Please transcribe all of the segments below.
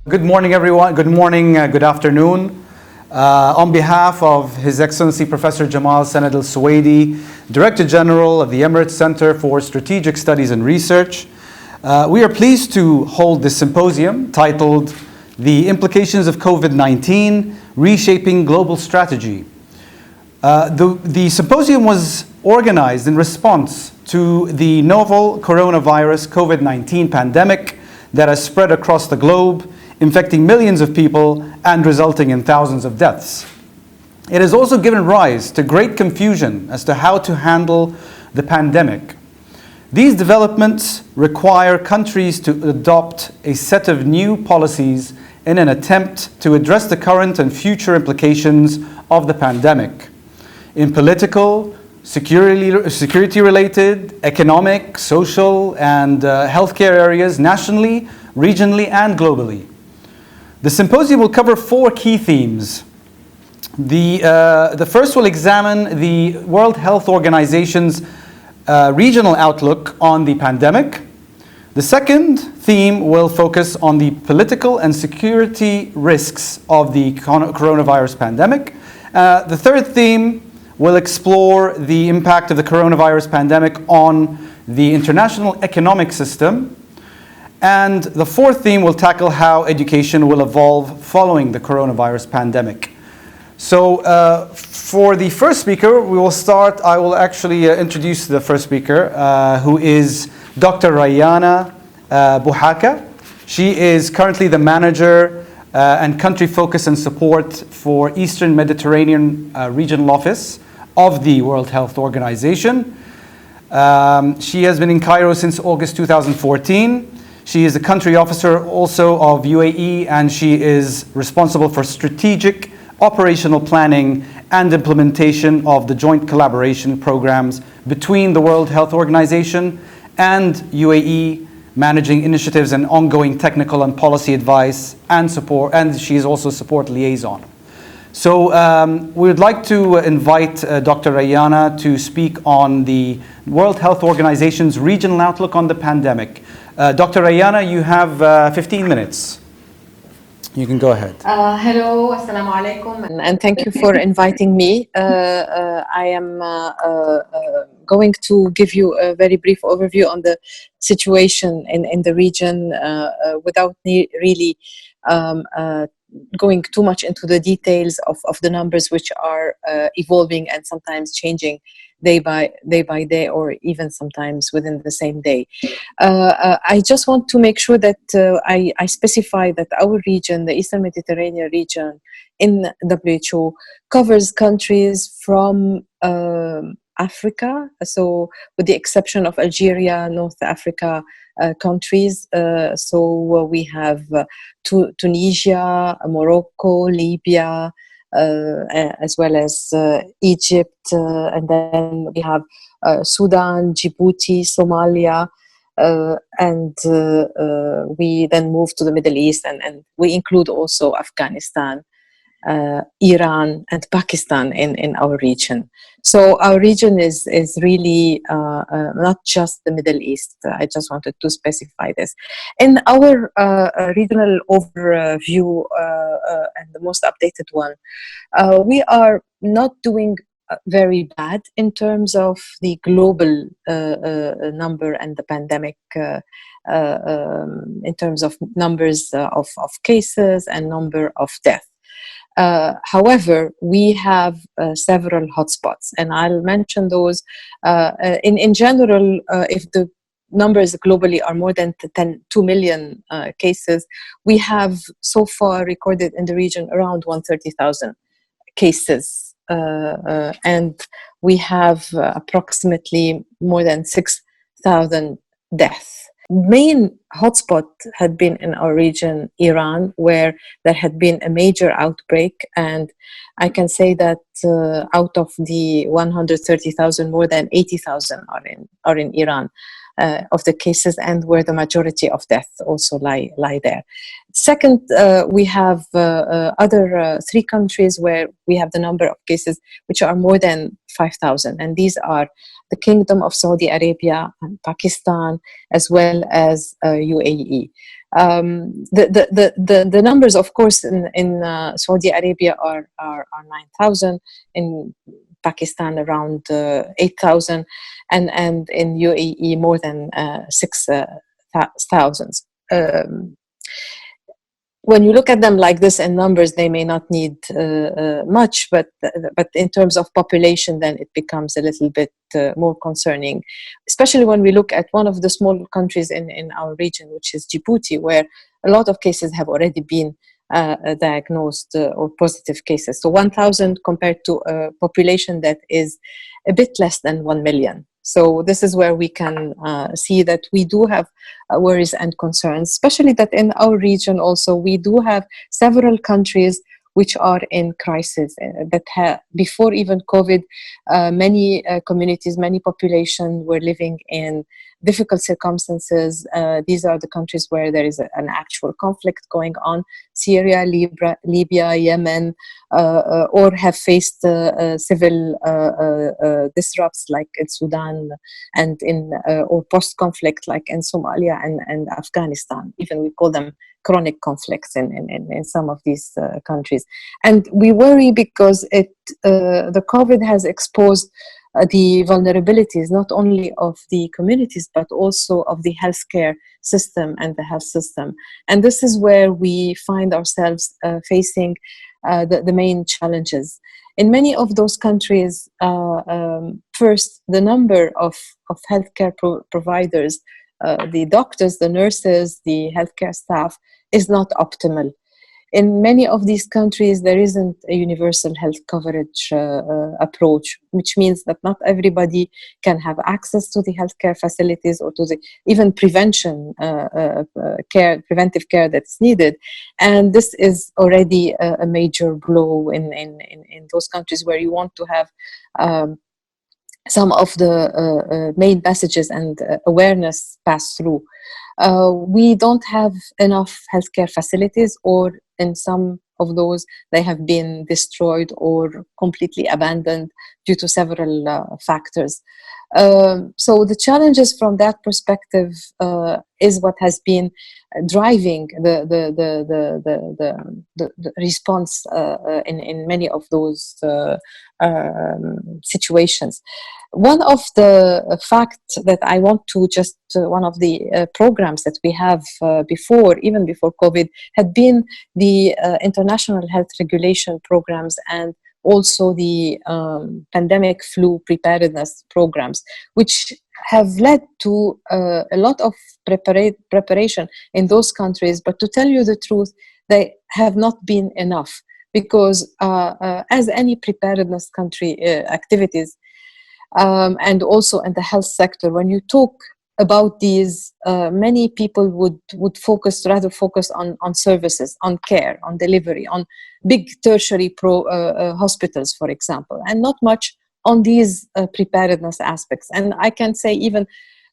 Good morning, everyone. Good morning, good afternoon. On behalf of His Excellency Professor Jamal Sanad al-Suwaidi, Director General of the Emirates Center for Strategic Studies and Research, we are pleased to hold this symposium titled The Implications of Covid-19, Reshaping Global Strategy. The symposium was organized in response to the novel coronavirus COVID-19 pandemic that has spread across the globe, infecting millions of people and resulting in thousands of deaths. It has also given rise to great confusion as to how to handle the pandemic. These developments require countries to adopt a set of new policies in an attempt to address the current and future implications of the pandemic in political, security-related, economic, social, and healthcare areas nationally, regionally, and globally. The symposium will cover 4 key themes. The first will examine the World Health Organization's regional outlook on the pandemic. The second theme will focus on the political and security risks of the coronavirus pandemic. The third theme will explore the impact of the coronavirus pandemic on the international economic system. And the fourth theme will tackle how education will evolve following the coronavirus pandemic. So for the first speaker, we will start. I will actually introduce the first speaker, who is Dr. Rayana Buhaka. She is currently the manager and country focus and support for Eastern Mediterranean Regional Office of the World Health Organization. She has been in Cairo since August 2014. She is the country officer also of UAE, and she is responsible for strategic operational planning and implementation of the joint collaboration programs between the World Health Organization and UAE, managing initiatives and ongoing technical and policy advice and support, and she is also support liaison. So we would like to invite Dr. Rayana to speak on the World Health Organization's regional outlook on the pandemic. Dr. Rayana, you have 15 minutes. You can go ahead. Hello, assalamu alaikum, and thank you for inviting me. I am going to give you a very brief overview on the situation in the region without really going too much into the details of the numbers, which are evolving and sometimes changing day by day, or even sometimes within the same day. I just want to make sure that I specify that our region, the Eastern Mediterranean region in WHO, covers countries from Africa, so with the exception of Algeria, North Africa countries. So we have Tunisia, Morocco, Libya, as well as Egypt, and then we have Sudan, Djibouti, Somalia, and we then move to the Middle East, and we include also Afghanistan, Iran, and Pakistan in our region. So our region is really not just the Middle East. I just wanted to specify this. In our regional overview, and the most updated one, we are not doing very bad in terms of the global number and the pandemic, in terms of numbers of cases and number of deaths. However, we have several hotspots, and I'll mention those. In general, if the numbers globally are more than 2 million cases, we have so far recorded in the region around 130,000 cases, and we have approximately more than 6,000 deaths. Main hotspot had been in our region, Iran, where there had been a major outbreak, and I can say that out of the 130,000, more than 80,000 are in Iran of the cases, and where the majority of deaths also lie there. Second, we have other 3 countries where we have the number of cases which are more than 5,000, and these are the Kingdom of Saudi Arabia and Pakistan, as well as UAE. The numbers, of course, in Saudi Arabia are 9,000, in Pakistan around 8,000, and in UAE more than 6,000. When you look at them like this in numbers, they may not need much, but in terms of population, then it becomes a little bit more concerning, especially when we look at one of the small countries in our region, which is Djibouti, where a lot of cases have already been diagnosed or positive cases. So 1,000 compared to a population that is a bit less than 1 million. So this is where we can see that we do have worries and concerns, especially that in our region also we do have several countries which are in crisis, that before even COVID, many communities, many population were living in difficult circumstances. These are the countries where there is an actual conflict going on: Syria, Libya, Yemen, or have faced civil disrupts like in Sudan, and or post-conflict like in Somalia and Afghanistan. Even we call them chronic conflicts in some of these countries. And we worry because the COVID has exposed the vulnerabilities not only of the communities but also of the healthcare system and the health system. And this is where we find ourselves facing the main challenges. In many of those countries, first, the number of healthcare providers, the doctors, the nurses, the healthcare staff, is not optimal. In many of these countries, there isn't a universal health coverage approach, which means that not everybody can have access to the healthcare facilities or to the even preventive care that's needed. And this is already a major blow in those countries where you want to have some of the main messages and awareness pass through. We don't have enough healthcare facilities, or in some of those, they have been destroyed or completely abandoned due to several factors. So the challenges from that perspective is what has been driving the response in many of those situations. One of the facts that I want to just, one of the programs that we have even before COVID, had been the international health regulation programs and also the pandemic flu preparedness programs, which have led to a lot of preparation in those countries. But to tell you the truth, they have not been enough, because as any preparedness country activities, and also in the health sector, when you talk about these, many people would rather focus on services, on care, on delivery, on big tertiary hospitals, for example, and not much on these preparedness aspects. And I can say even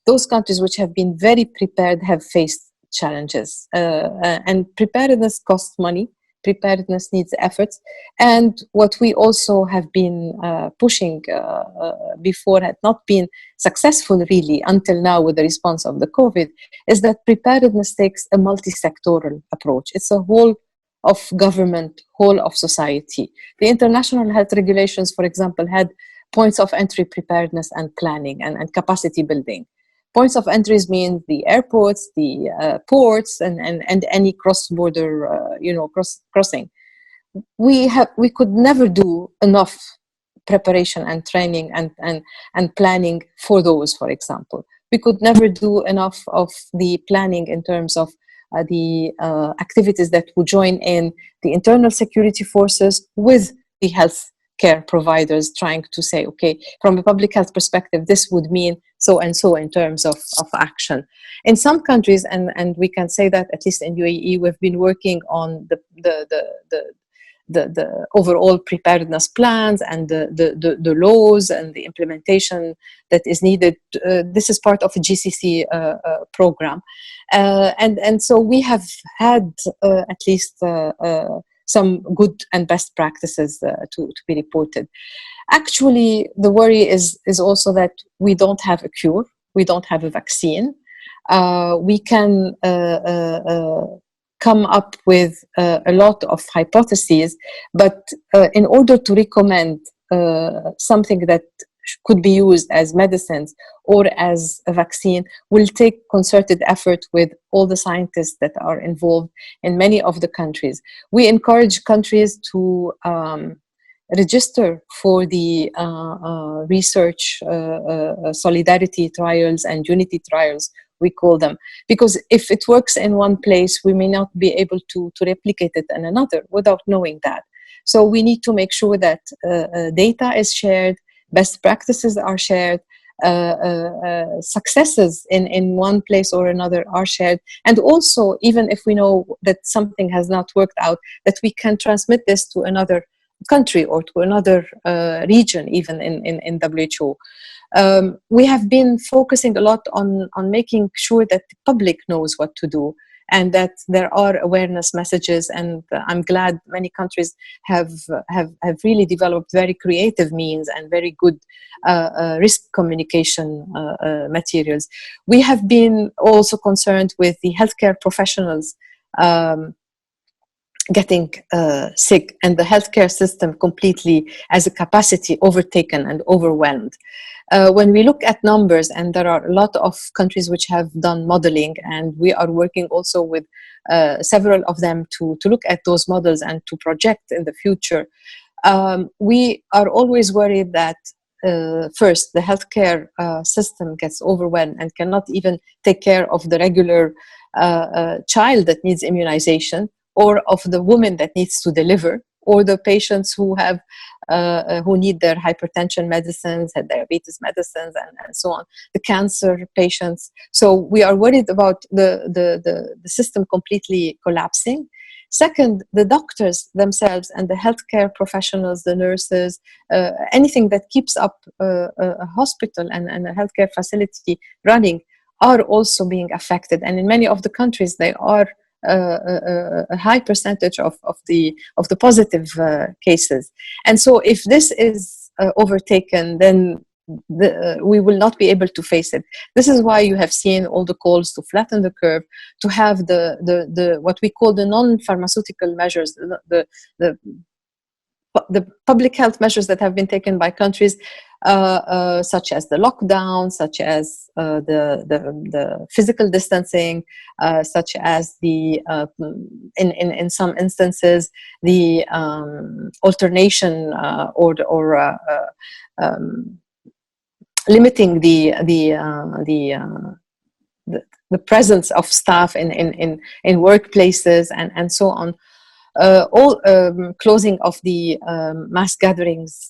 those countries which have been very prepared have faced challenges. And preparedness costs money. Preparedness needs efforts. And what we also have been pushing before had not been successful really until now with the response of the COVID, is that preparedness takes a multi-sectoral approach. It's a whole of government, whole of society. The international health regulations, for example, had points of entry preparedness and planning and capacity building. Points of entries mean the airports, the ports, and any cross-border, crossing. We could never do enough preparation and training and planning for those, for example. We could never do enough of the planning in terms of the activities that would join in the internal security forces with the health care providers, trying to say, okay, from a public health perspective, this would mean so and so in terms of action. In some countries, and we can say that at least in UAE, we've been working on the overall preparedness plans and the laws and the implementation that is needed. This is part of a GCC program. And so we have had at least some good and best practices to be reported. Actually, the worry is also that we don't have a cure, we don't have a vaccine. We can come up with a lot of hypotheses, but in order to recommend something that could be used as medicines or as a vaccine will take concerted effort with all the scientists that are involved in many of the countries. We encourage countries to register for the research solidarity trials and unity trials, we call them, because if it works in one place, we may not be able to replicate it in another without knowing that. So we need to make sure that data is shared, best practices are shared, successes in one place or another are shared, and also even if we know that something has not worked out, that we can transmit this to another country or to another region, even in WHO. We have been focusing a lot on making sure that the public knows what to do and that there are awareness messages, and I'm glad many countries have really developed very creative means and very good risk communication materials. We have been also concerned with the healthcare professionals getting sick and the healthcare system completely as a capacity overtaken and overwhelmed. When we look at numbers, and there are a lot of countries which have done modeling, and we are working also with several of them to look at those models and to project in the future, we are always worried that first, the healthcare system gets overwhelmed and cannot even take care of the regular child that needs immunization, or of the woman that needs to deliver, or the patients who have who need their hypertension medicines and diabetes medicines and so on, the cancer patients. So we are worried about the system completely collapsing. Second, the doctors themselves and the healthcare professionals, the nurses, anything that keeps up a hospital and a healthcare facility running are also being affected. And in many of the countries, they are a high percentage of the positive cases. And so if this is overtaken, then we will not be able to face it. This is why you have seen all the calls to flatten the curve, to have the what we call the non-pharmaceutical measures, the public health measures that have been taken by countries, such as the lockdown, such as the physical distancing, such as the in some instances the alternation or limiting the presence of staff in workplaces and so on. All closing of the mass gatherings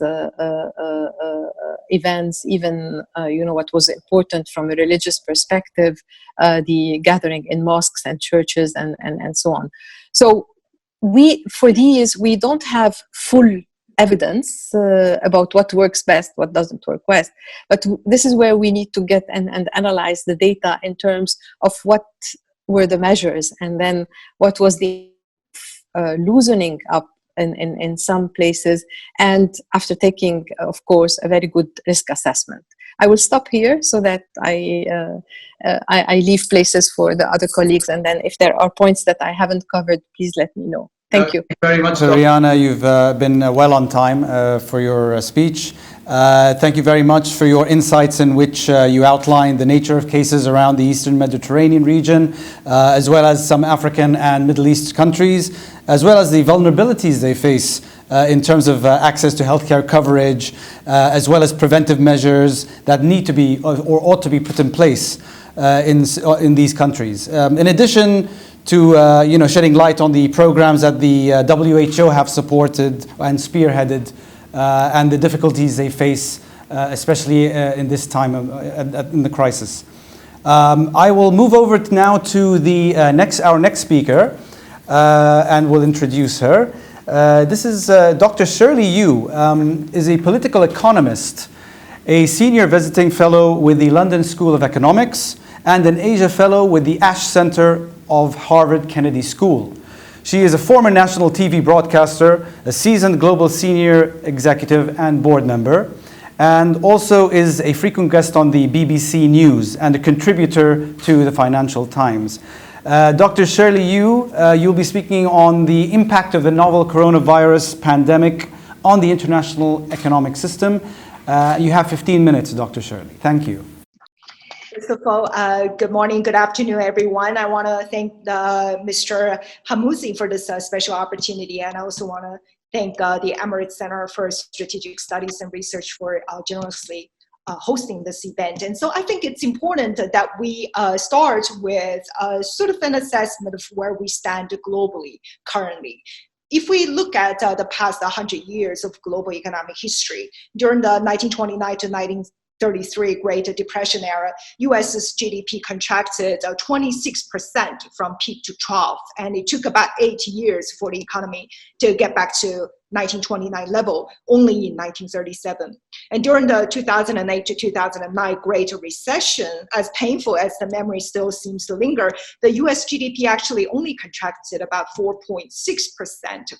events, even what was important from a religious perspective, the gathering in mosques and churches and so on. So for these we don't have full evidence about what works best, what doesn't work best, but this is where we need to get and analyze the data in terms of what were the measures, and then what was the loosening up in some places, and after taking, of course, a very good risk assessment. I will stop here so that I leave places for the other colleagues, and then if there are points that I haven't covered, please let me know. Thank you. Thank you very much, Rihanna. You've been well on time for your speech. Thank you very much for your insights in which you outlined the nature of cases around the Eastern Mediterranean region, as well as some African and Middle East countries, as well as the vulnerabilities they face in terms of access to healthcare coverage, as well as preventive measures that need to be or ought to be put in place in these countries. In addition to shedding light on the programs that the WHO have supported and spearheaded, and the difficulties they face, especially in this time in the crisis. I will move over now to our next speaker, and we'll introduce her. This is Dr. Shirley Yu, is a political economist, a senior visiting fellow with the London School of Economics, and an Asia Fellow with the Ash Center of Harvard Kennedy School. She is a former national TV broadcaster, a seasoned global senior executive and board member, and also is a frequent guest on the BBC News and a contributor to the Financial Times. Dr. Shirley Yu, you'll be speaking on the impact of the novel coronavirus pandemic on the international economic system. You have 15 minutes, Dr. Shirley. Thank you. First of all, good morning, good afternoon, everyone. I want to thank Mr. Hamouzi for this special opportunity, and I also want to thank the Emirates Center for Strategic Studies and Research for generously hosting this event. And so I think it's important that we start with sort of an assessment of where we stand globally currently. If we look at the past 100 years of global economic history, during the 1929 to 1933 Great Depression era, US's GDP contracted 26% from peak to trough, and it took about 8 years for the economy to get back to 1929 level, only in 1937. And during the 2008 to 2009 Great Recession, as painful as the memory still seems to linger, the US GDP actually only contracted about 4.6%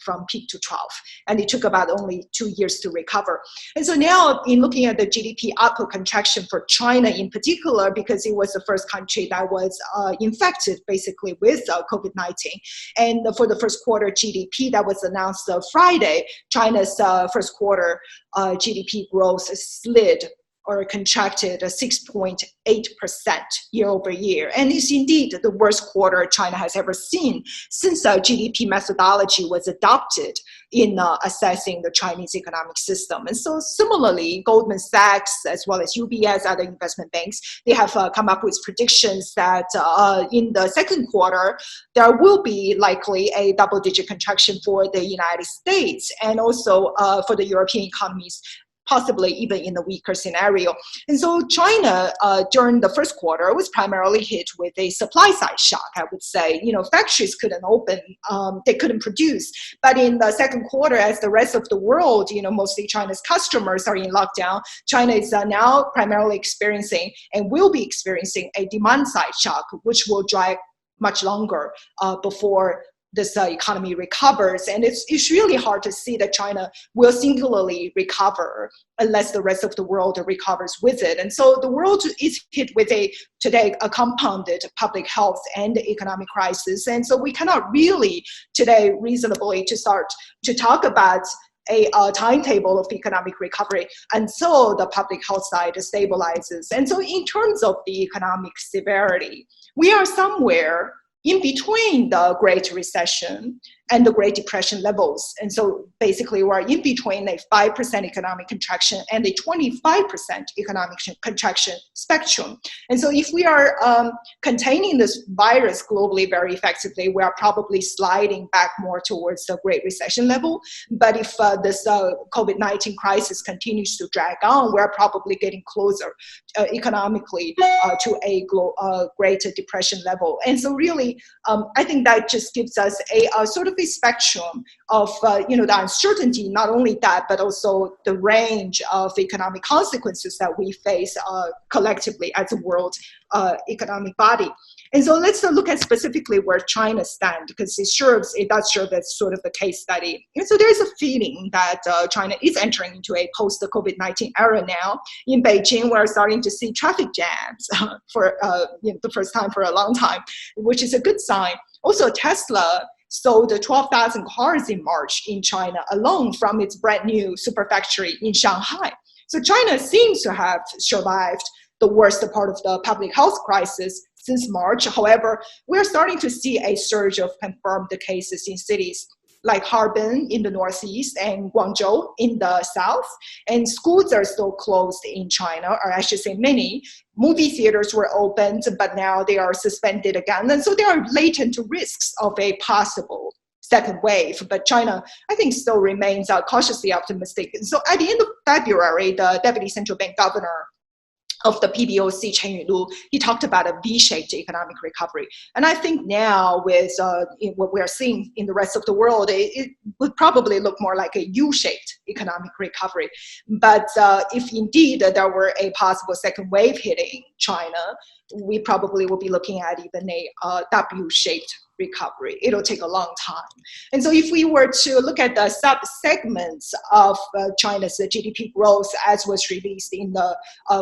from peak to trough, and it took about only 2 years to recover. And so now, in looking at the GDP output contraction for China in particular, because it was the first country that was infected basically with COVID-19, and for the first quarter GDP that was announced Friday, China's first quarter GDP growth slid or contracted 6.8% year over year. And it's indeed the worst quarter China has ever seen since GDP methodology was adopted in assessing the Chinese economic system. And so similarly, Goldman Sachs, as well as UBS, other investment banks, they have come up with predictions that in the second quarter, there will be likely a double-digit contraction for the United States and also for the European economies, possibly even in a weaker scenario. And so China, during the first quarter, was primarily hit with a supply side shock, I would say. You know, factories couldn't open, they couldn't produce. But in the second quarter, as the rest of the world, you know, mostly China's customers are in lockdown, China is now primarily experiencing and will be experiencing a demand side shock, which will drag much longer before this economy recovers. And it's really hard to see that China will singularly recover unless the rest of the world recovers with it. And so the world is hit with today a compounded public health and economic crisis. And so we cannot really today reasonably to start to talk about a timetable of economic recovery until the public health side stabilizes. And so in terms of the economic severity, we are somewhere in between the Great Recession and the Great Depression levels. And so basically we're in between a 5% economic contraction and a 25% economic contraction spectrum. And so if we are containing this virus globally very effectively, we are probably sliding back more towards the Great Recession level. But if this COVID-19 crisis continues to drag on, we're probably getting closer economically to a Great Depression level. And so really, I think that just gives us a sort of a spectrum of the uncertainty, not only that, but also the range of economic consequences that we face collectively as a world economic body. And so let's look at specifically where China stands, because it does serve as sort of a case study. And so there's a feeling that China is entering into a post-COVID-19 era now. In Beijing, we're starting to see traffic jams for the first time for a long time, which is a good sign. Also, Tesla sold 12,000 cars in March in China alone from its brand new super factory in Shanghai. So China seems to have survived the worst part of the public health crisis since March. However, we're starting to see a surge of confirmed cases in cities like Harbin in the northeast and Guangzhou in the south. And schools are still closed in China, or I should say many. Movie theaters were opened, but now they are suspended again. And so there are latent risks of a possible second wave. But China, I think, still remains cautiously optimistic. And so at the end of February, the Deputy Central Bank Governor of the PBOC, Chen Yulu, he talked about a V-shaped economic recovery. And I think now with what we're seeing in the rest of the world, it would probably look more like a U-shaped economic recovery. But if indeed there were a possible second wave hitting China, we probably will be looking at even a W-shaped recovery. It'll take a long time. And so if we were to look at the sub-segments of China's GDP growth as was released in the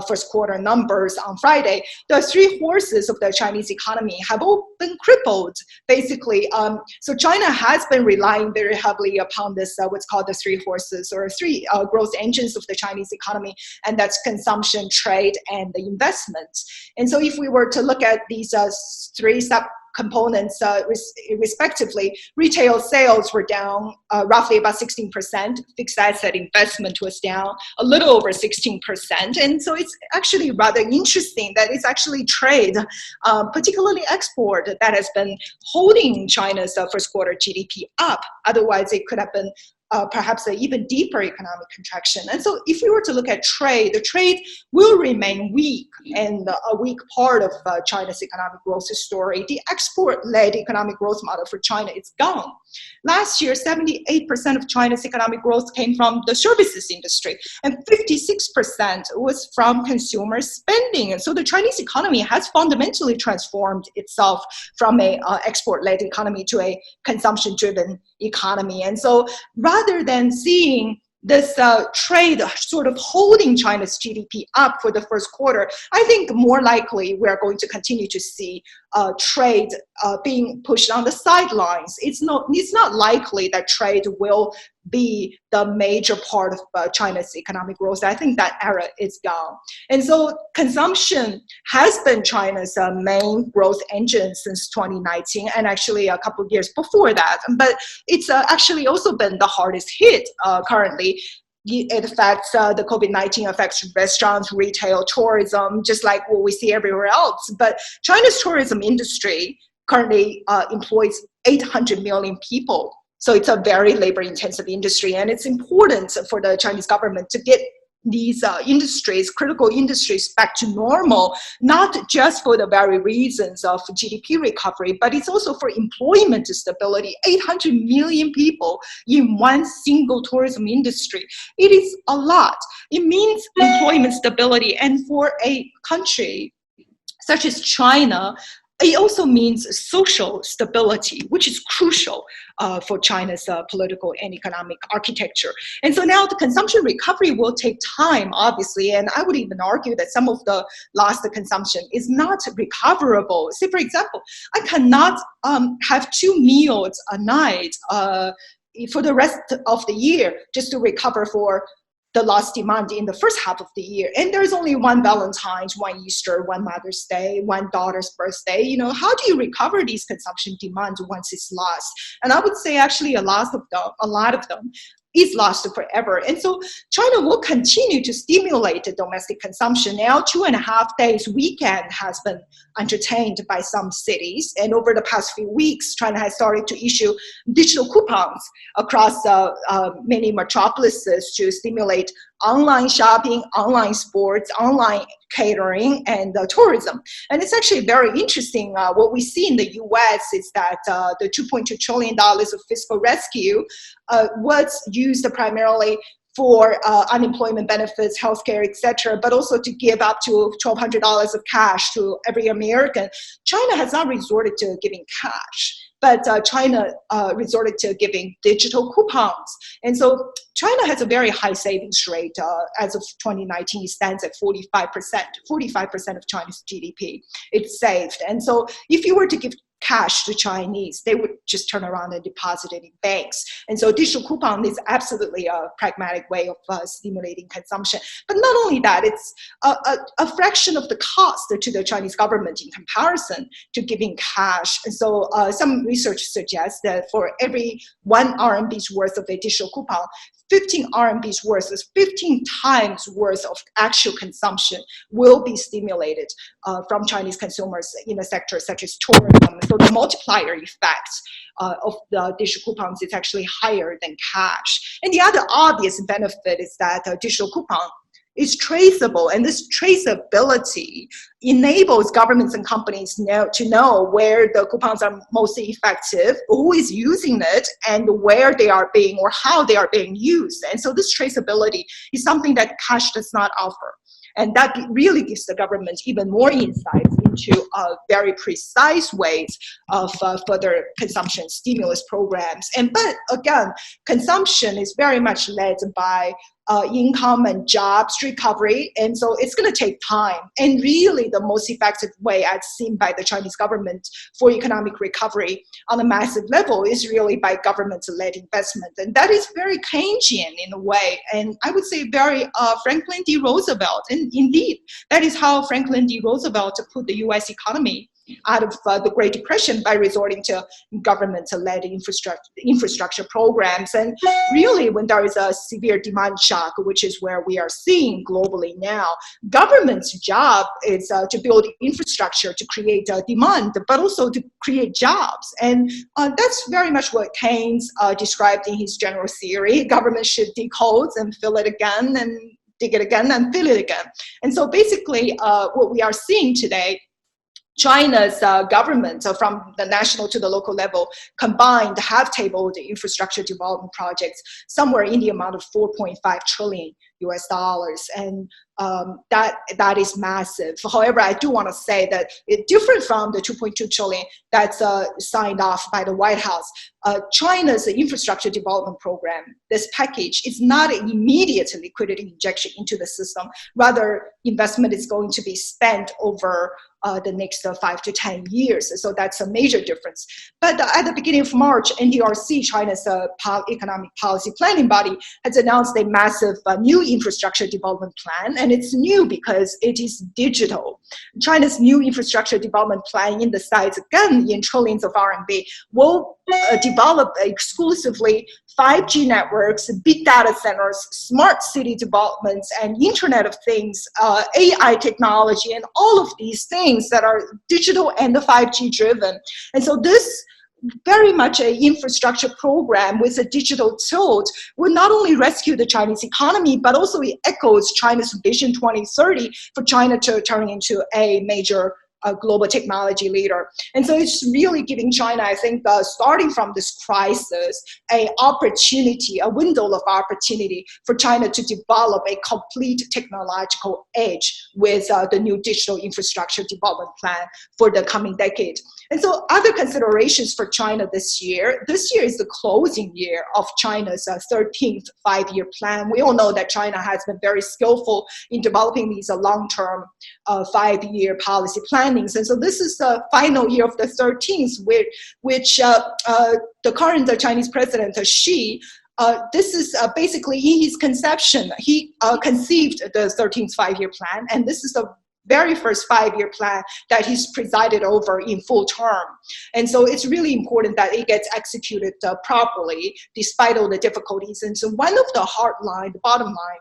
first quarter numbers on Friday, the three horses of the Chinese economy have all been crippled, basically. So China has been relying very heavily upon this, what's called the three horses, or three growth engines of the Chinese economy, and that's consumption, trade, and the investment. And so if we were to look at these three components respectively, retail sales were down roughly about 16%, fixed asset investment was down a little over 16%, and so it's actually rather interesting that it's actually trade, particularly export, that has been holding China's first quarter GDP up. Otherwise it could have been perhaps an even deeper economic contraction. And so if we were to look at trade, the trade will remain weak, and a weak part of China's economic growth story. The export-led economic growth model for China is gone. Last year, 78% of China's economic growth came from the services industry, and 56% was from consumer spending. And so the Chinese economy has fundamentally transformed itself from a export-led economy to a consumption-driven economy. And so rather than seeing this trade sort of holding China's GDP up for the first quarter, I think more likely we're going to continue to see trade being pushed on the sidelines. It's not likely that trade will be the major part of China's economic growth. I think that era is gone. And so consumption has been China's main growth engine since 2019, and actually a couple of years before that. But it's actually also been the hardest hit currently. It affects the COVID-19 affects restaurants, retail, tourism, just like what we see everywhere else. But China's tourism industry currently employs 800 million people. So it's a very labor-intensive industry, and it's important for the Chinese government to get these industries, critical industries, back to normal, not just for the very reasons of GDP recovery, but it's also for employment stability. 800 million people in one single tourism industry. It is a lot. It means employment stability, and for a country such as China, it also means social stability, which is crucial for China's political and economic architecture. And so now the consumption recovery will take time, obviously, and I would even argue that some of the lost consumption is not recoverable. Say, for example, I cannot have 2 meals a night for the rest of the year just to recover for the lost demand in the first half of the year. And there's only one Valentine's, one Easter, one Mother's Day, one daughter's birthday. You know, how do you recover these consumption demands once it's lost? And I would say actually a lot of them is lost forever. And so China will continue to stimulate domestic consumption. Now, 2.5 days weekend has been entertained by some cities. And over the past few weeks, China has started to issue digital coupons across many metropolises to stimulate online shopping, online sports, online catering, and tourism. And it's actually very interesting. What we see in the US is that the $2.2 trillion of fiscal rescue was used primarily for unemployment benefits, healthcare, etc., but also to give up to $1,200 of cash to every American. China has not resorted to giving cash, but China resorted to giving digital coupons. And so China has a very high savings rate. As of 2019, it stands at 45%. 45% of China's GDP, it's saved. And so if you were to give cash to Chinese, they would just turn around and deposit it in banks. And so digital coupon is absolutely a pragmatic way of stimulating consumption. But not only that, it's a fraction of the cost to the Chinese government in comparison to giving cash. And so some research suggests that for every 1 RMB's worth of a digital coupon, 15 RMB's worth is 15 times worth of actual consumption will be stimulated from Chinese consumers in a sector such as tourism. So the multiplier effect of the digital coupons is actually higher than cash. And the other obvious benefit is that digital coupon is traceable, and this traceability enables governments and companies to know where the coupons are most effective, who is using it, and where they are being or how they are being used. And so this traceability is something that cash does not offer. And that really gives the government even more insights into very precise ways of further consumption stimulus programs. But again, consumption is very much led by income and jobs recovery, and so it's going to take time. And really the most effective way, as seen by the Chinese government, for economic recovery on a massive level is really by government-led investment. And that is very Keynesian in a way, and I would say very Franklin D. Roosevelt. And indeed, that is how Franklin D. Roosevelt put the US economy out of the Great Depression, by resorting to government-led infrastructure programs. And really, when there is a severe demand shock, which is where we are seeing globally now, government's job is to build infrastructure to create demand, but also to create jobs. And that's very much what Keynes described in his general theory. Government should dig holes and fill it again, and dig it again and fill it again. And so basically, what we are seeing today, China's government, from the national to the local level, combined have tabled infrastructure development projects somewhere in the amount of 4.5 trillion US dollars. And that is massive. However, I do want to say that it's different from the 2.2 trillion that's signed off by the White House. China's infrastructure development program, this package, is not an immediate liquidity injection into the system. Rather, investment is going to be spent over the next 5 to 10 years. So that's a major difference. But at the beginning of March, NDRC, China's economic policy planning body, has announced a massive new infrastructure development plan. And it's new because it is digital. China's new infrastructure development plan, in the size, again, in trillions of RMB, will develop exclusively 5G networks, big data centers, smart city developments, and Internet of Things, AI technology, and all of these things that are digital and 5G driven. And so this very much an infrastructure program with a digital tilt will not only rescue the Chinese economy, but also it echoes China's Vision 2030 for China to turn into a major global technology leader. And so it's really giving China, I think, starting from this crisis, an opportunity, a window of opportunity for China to develop a complete technological edge with the new digital infrastructure development plan for the coming decade. And so other considerations for China this year is the closing year of China's 13th five-year plan. We all know that China has been very skillful in developing these long-term five-year policy plannings. And so this is the final year of the 13th, which the current Chinese president, Xi, this is basically in his conception. He conceived the 13th five-year plan, and this is the very first five-year plan that he's presided over in full term. And so it's really important that it gets executed properly, despite all the difficulties. And so one of the the bottom line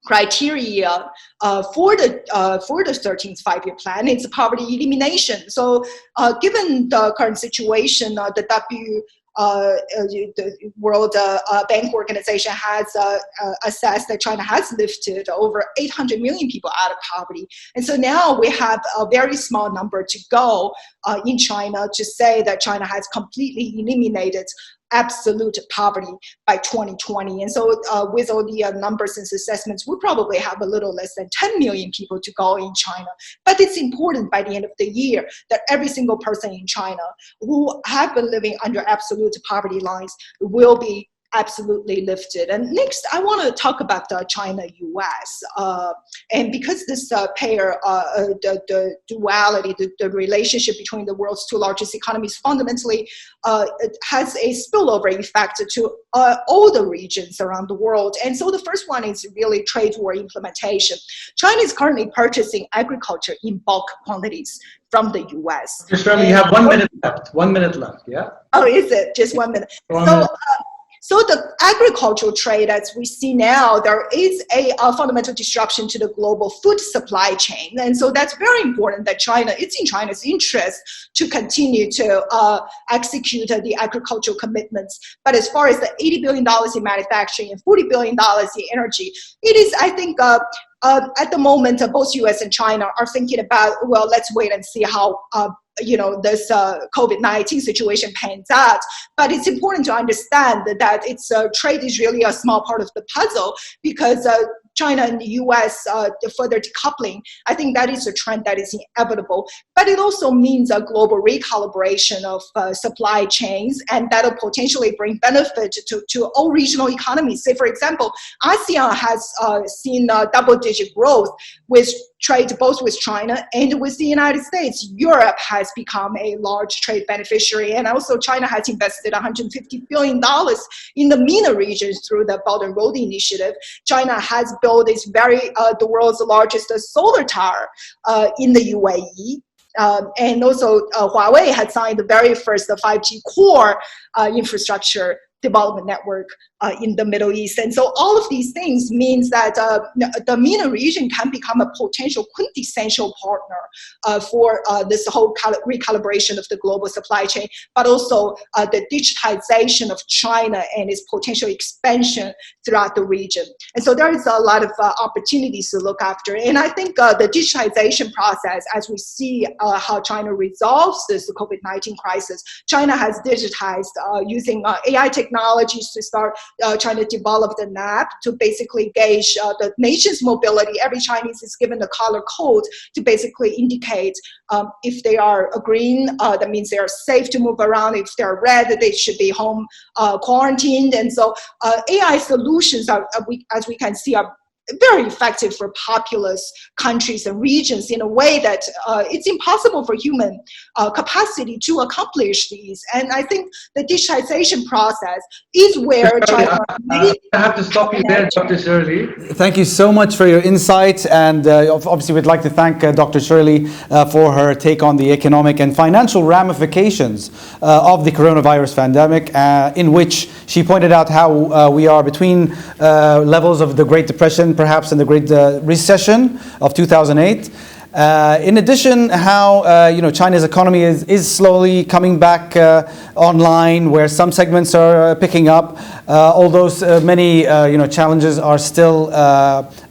criteria for the 13th five-year plan is poverty elimination. So given the current situation, the World Bank Organization has assessed that China has lifted over 800 million people out of poverty. And so now we have a very small number to go in China to say that China has completely eliminated absolute poverty by 2020. And so with all the numbers and assessments, we probably have a little less than 10 million people to go in China. But it's important by the end of the year that every single person in China who have been living under absolute poverty lines will be absolutely lifted. And next, I want to talk about China-US. And because this pair, the duality, the relationship between the world's two largest economies fundamentally it has a spillover effect to all the regions around the world. And so the first one is really trade war implementation. China is currently purchasing agriculture in bulk quantities from the US. Just remember, you have 1 minute left. 1 minute left, yeah? Oh, is it? Just 1 minute. So the agricultural trade, as we see now, there is a fundamental disruption to the global food supply chain. And so that's very important that it's in China's interest to continue to execute the agricultural commitments. But as far as the $80 billion in manufacturing and $40 billion in energy, it is, I think, at the moment, both US and China are thinking about, well, let's wait and see how this COVID-19 situation pans out. But it's important to understand that trade is really a small part of the puzzle, because China and the US, the further decoupling, I think that is a trend that is inevitable. But it also means a global recalibration of supply chains, and that'll potentially bring benefit to all regional economies. Say, for example, ASEAN has seen double-digit growth with trade both with China and with the United States. Europe has become a large trade beneficiary, and also China has invested $150 billion in the MENA region through the Belt and Road Initiative. China has built this the world's largest solar tower in the UAE. And also Huawei had signed the very first 5G core infrastructure development network in the Middle East. And so all of these things means that the MENA region can become a potential quintessential partner for this whole recalibration of the global supply chain, but also the digitization of China and its potential expansion throughout the region. And so there is a lot of opportunities to look after. And I think the digitization process, as we see how China resolves this COVID-19 crisis, China has digitized using AI technologies to start trying to develop an app to basically gauge the nation's mobility. Every Chinese is given a color code to basically indicate if they are green, that means they are safe to move around. If they're red, they should be home quarantined. And so AI solutions, as we can see, are very effective for populous countries and regions in a way that it's impossible for human capacity to accomplish these. And I think the digitization process is where China... I have to stop you there, Dr. Shirley. Thank you so much for your insight, and obviously we'd like to thank Dr. Shirley for her take on the economic and financial ramifications of the coronavirus pandemic, in which she pointed out how we are between levels of the Great Depression, perhaps in the Great Recession of 2008. In addition, how China's economy is slowly coming back online, where some segments are picking up, although many challenges are still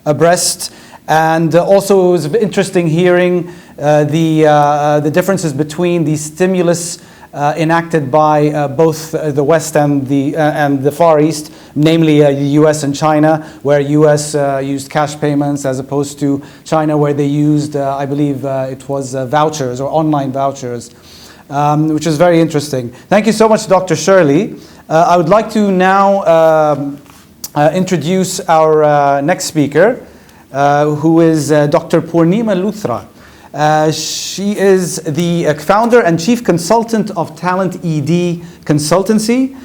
abreast. And also, it was interesting hearing the differences between the stimulus enacted by both the West and the Far East, namely the US and China, where US used cash payments as opposed to China, where they used, I believe it was vouchers or online vouchers, which is very interesting. Thank you so much, Dr. Shirley. I would like to now introduce our next speaker, who is Dr. Purnima Luthra. She is the founder and chief consultant of Talent ED Consultancy.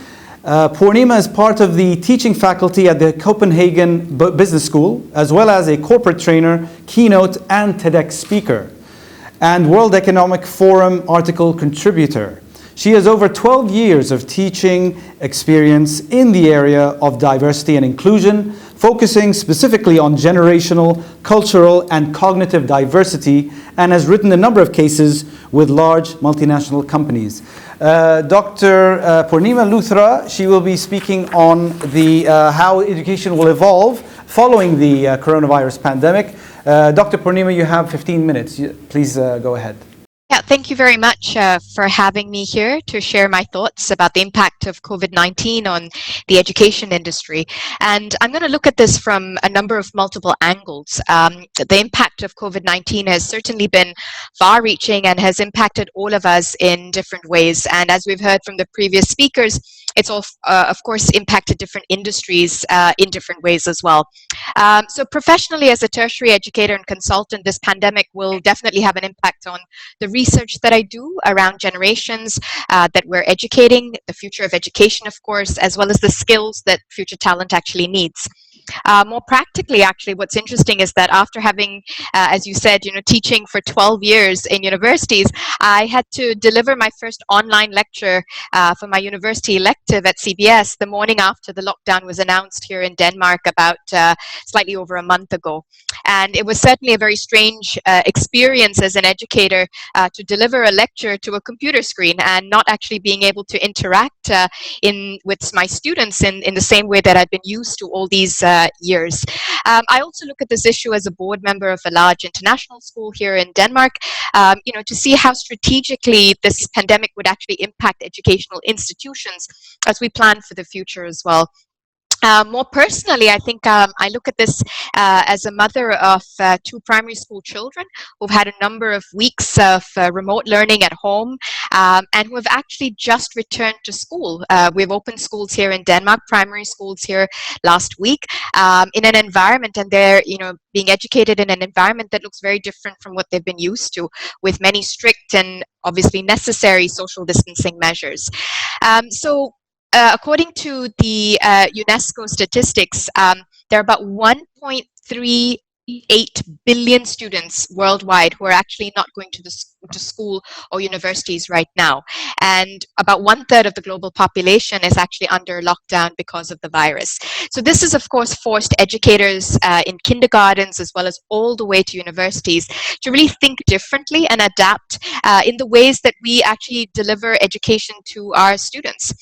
Purnima is part of the teaching faculty at the Copenhagen Business School, as well as a corporate trainer, keynote, and TEDx speaker, and World Economic Forum article contributor. She has over 12 years of teaching experience in the area of diversity and inclusion, focusing specifically on generational, cultural, and cognitive diversity, and has written a number of cases with large multinational companies. Dr. Purnima Luthra, she will be speaking on the how education will evolve following the coronavirus pandemic. Dr. Purnima, you have 15 minutes. Please go ahead. Yeah, thank you very much for having me here to share my thoughts about the impact of COVID-19 on the education industry. And I'm going to look at this from a number of multiple angles. The impact of COVID-19 has certainly been far-reaching and has impacted all of us in different ways. And as we've heard from the previous speakers, it's all, of course, impacted different industries in different ways as well. So professionally, as a tertiary educator and consultant, this pandemic will definitely have an impact on the research that I do around generations that we're educating, the future of education, of course, as well as the skills that future talent actually needs. More practically, actually, what's interesting is that after having, as you said, teaching for 12 years in universities, I had to deliver my first online lecture for my university elective at CBS the morning after the lockdown was announced here in Denmark about slightly over a month ago. And it was certainly a very strange experience as an educator to deliver a lecture to a computer screen and not actually being able to interact with my students in the same way that I'd been used to all these years. I also look at this issue as a board member of a large international school here in Denmark, to see how strategically this pandemic would actually impact educational institutions as we plan for the future as well. More personally, I think I look at this as a mother of 2 primary school children who've had a number of weeks of remote learning at home and who have actually just returned to school. We've opened schools here in Denmark, primary schools here last week, in an environment, and they're being educated in an environment that looks very different from what they've been used to, with many strict and obviously necessary social distancing measures. According to the UNESCO statistics, there are about 1.38 billion students worldwide who are actually not going to school or universities right now. And about 1/3 of the global population is actually under lockdown because of the virus. So this has, of course, forced educators in kindergartens as well as all the way to universities to really think differently and adapt in the ways that we actually deliver education to our students.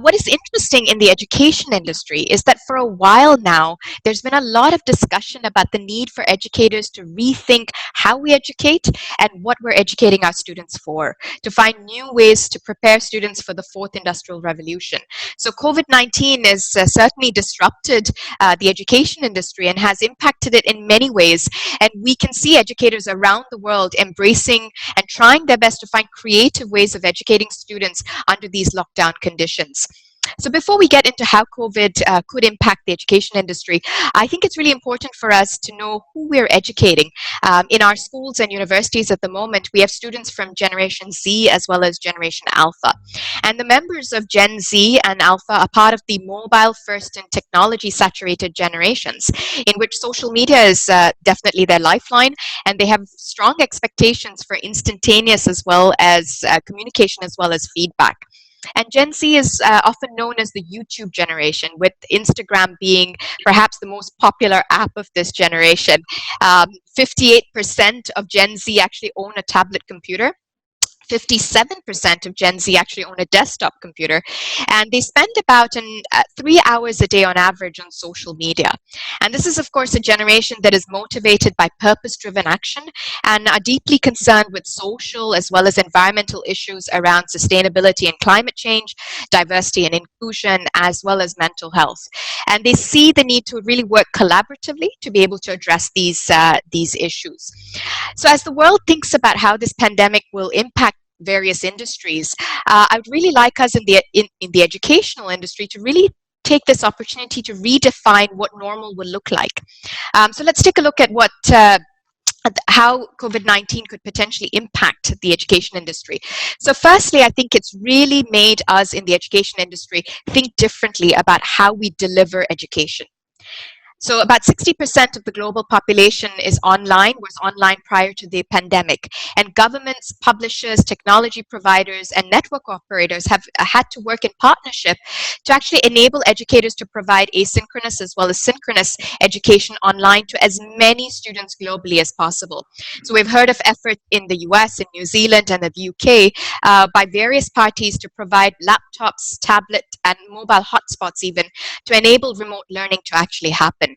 What is interesting in the education industry is that for a while now, there's been a lot of discussion about the need for educators to rethink how we educate and what we're educating our students for, to find new ways to prepare students for the 4th Industrial Revolution. So COVID-19 has certainly disrupted the education industry and has impacted it in many ways. And we can see educators around the world embracing and trying their best to find creative ways of educating students under these lockdown conditions. So before we get into how COVID could impact the education industry, I think it's really important for us to know who we're educating. In our schools and universities at the moment, we have students from Generation Z as well as Generation Alpha. And the members of Gen Z and Alpha are part of the mobile first and technology saturated generations, in which social media is definitely their lifeline, and they have strong expectations for instantaneous as well as communication as well as feedback. And Gen Z is often known as the YouTube generation, with Instagram being perhaps the most popular app of this generation. 58% of Gen Z actually own a tablet computer. 57% of Gen Z actually own a desktop computer, and they spend about 3 hours a day on average on social media. And this is, of course, a generation that is motivated by purpose-driven action and are deeply concerned with social as well as environmental issues around sustainability and climate change, diversity and inclusion, as well as mental health. And they see the need to really work collaboratively to be able to address these issues. So as the world thinks about how this pandemic will impact various industries, I would really like us in the educational industry to really take this opportunity to redefine what normal will look like. So let's take a look at how COVID-19 could potentially impact the education industry. So firstly, I think it's really made us in the education industry think differently about how we deliver education. So about 60% of the global population was online prior to the pandemic. And governments, publishers, technology providers, and network operators have had to work in partnership to actually enable educators to provide asynchronous as well as synchronous education online to as many students globally as possible. So we've heard of efforts in the US, in New Zealand, and the UK by various parties to provide laptops, tablet, and mobile hotspots even to enable remote learning to actually happen.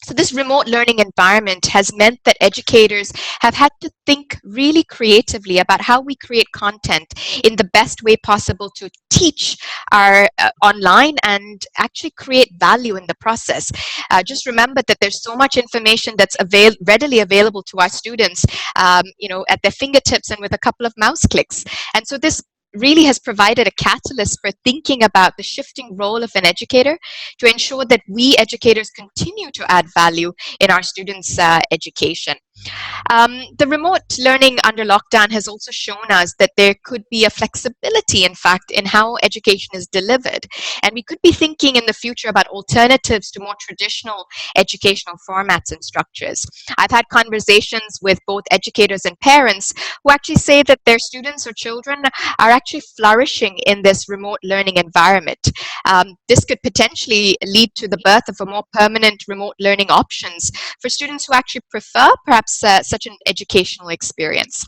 So this remote learning environment has meant that educators have had to think really creatively about how we create content in the best way possible to teach our online and actually create value in the process. Just remember that there's so much information that's readily available to our students, at their fingertips and with a couple of mouse clicks. And so this really has provided a catalyst for thinking about the shifting role of an educator to ensure that we educators continue to add value in our students' education. The remote learning under lockdown has also shown us that there could be a flexibility, in fact, in how education is delivered. And we could be thinking in the future about alternatives to more traditional educational formats and structures. I've had conversations with both educators and parents who actually say that their students or children are actually flourishing in this remote learning environment. This could potentially lead to the birth of a more permanent remote learning options for students who actually prefer perhaps such an educational experience.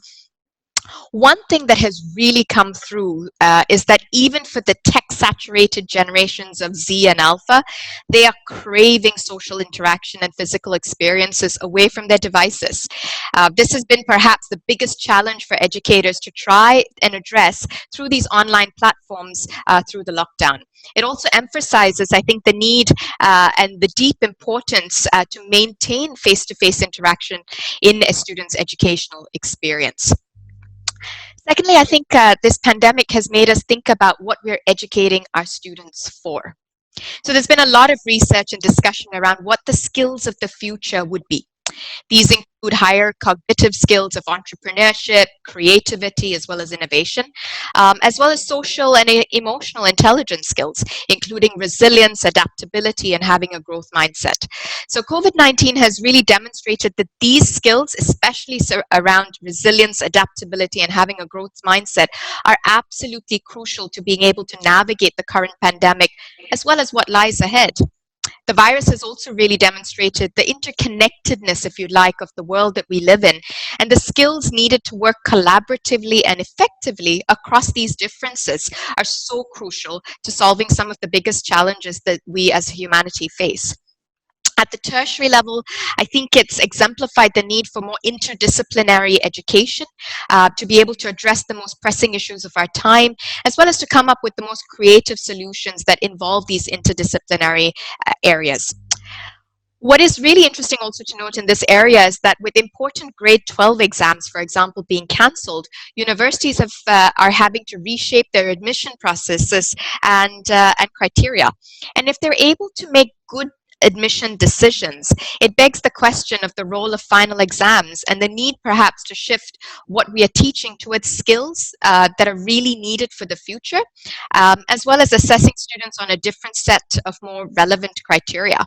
One thing that has really come through is that even for the tech-saturated generations of Z and Alpha, they are craving social interaction and physical experiences away from their devices. This has been perhaps the biggest challenge for educators to try and address through these online platforms through the lockdown. It also emphasizes, I think, the need and the deep importance to maintain face-to-face interaction in a student's educational experience. Secondly, I think this pandemic has made us think about what we're educating our students for. So there's been a lot of research and discussion around what the skills of the future would be. These include higher cognitive skills of entrepreneurship, creativity, as well as innovation, as well as social and emotional intelligence skills, including resilience, adaptability, and having a growth mindset. So COVID-19 has really demonstrated that these skills, especially around resilience, adaptability, and having a growth mindset, are absolutely crucial to being able to navigate the current pandemic, as well as what lies ahead. The virus has also really demonstrated the interconnectedness, if you like, of the world that we live in, and the skills needed to work collaboratively and effectively across these differences are so crucial to solving some of the biggest challenges that we as humanity face. At the tertiary level, I think it's exemplified the need for more interdisciplinary education to be able to address the most pressing issues of our time, as well as to come up with the most creative solutions that involve these interdisciplinary areas. What is really interesting also to note in this area is that with important grade 12 exams, for example, being cancelled, universities are having to reshape their admission processes and criteria. And if they're able to make good admission decisions, it begs the question of the role of final exams and the need perhaps to shift what we are teaching towards skills that are really needed for the future, as well as assessing students on a different set of more relevant criteria.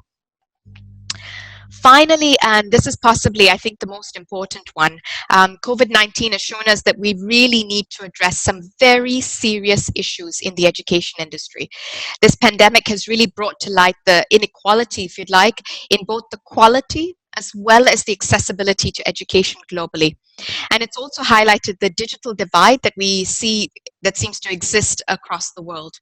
Finally, and this is possibly, I think, the most important one, COVID-19 has shown us that we really need to address some very serious issues in the education industry. This pandemic has really brought to light the inequality, if you'd like, in both the quality as well as the accessibility to education globally. And it's also highlighted the digital divide that we see that seems to exist across the world.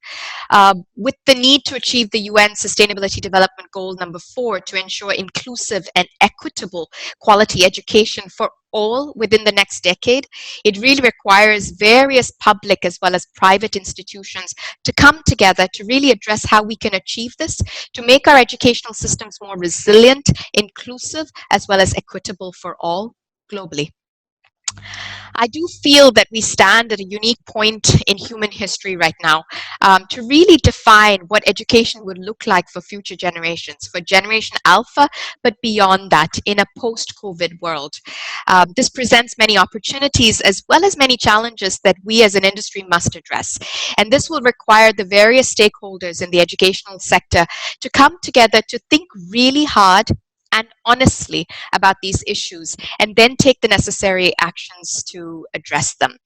With the need to achieve the UN Sustainability Development Goal number 4 to ensure inclusive and equitable quality education for all within the next decade, it really requires various public as well as private institutions to come together to really address how we can achieve this, to make our educational systems more resilient, inclusive, as well as equitable for all globally. I do feel that we stand at a unique point in human history right now to really define what education would look like for future generations, for Generation Alpha, but beyond that, in a post-COVID world. This presents many opportunities as well as many challenges that we as an industry must address. And this will require the various stakeholders in the educational sector to come together to think really hard and honestly about these issues, and then take the necessary actions to address them.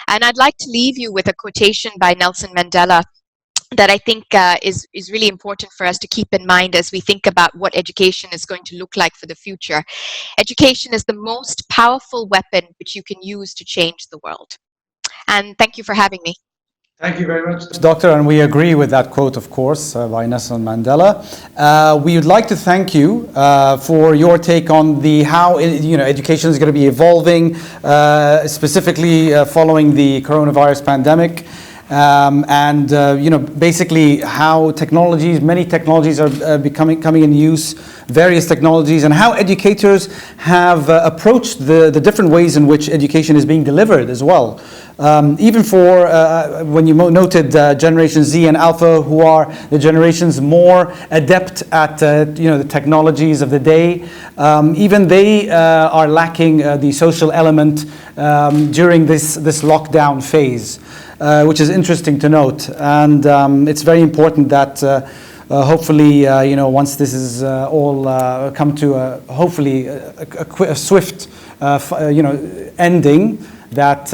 And I'd like to leave you with a quotation by Nelson Mandela that I think is really important for us to keep in mind as we think about what education is going to look like for the future. Education is the most powerful weapon which you can use to change the world. And thank you for having me. Thank you very much, Doctor, and we agree with that quote, of course, by Nelson Mandela. We would like to thank you for your take on how education is going to be evolving, specifically following the coronavirus pandemic, and basically how many technologies are coming in use, various technologies, and how educators have approached the different ways in which education is being delivered as well. Even for, when you noted Generation Z and Alpha, who are the generations more adept at the technologies of the day, even they are lacking the social element during this lockdown phase, which is interesting to note. And it's very important that hopefully, once this is all come to hopefully a swift, ending, that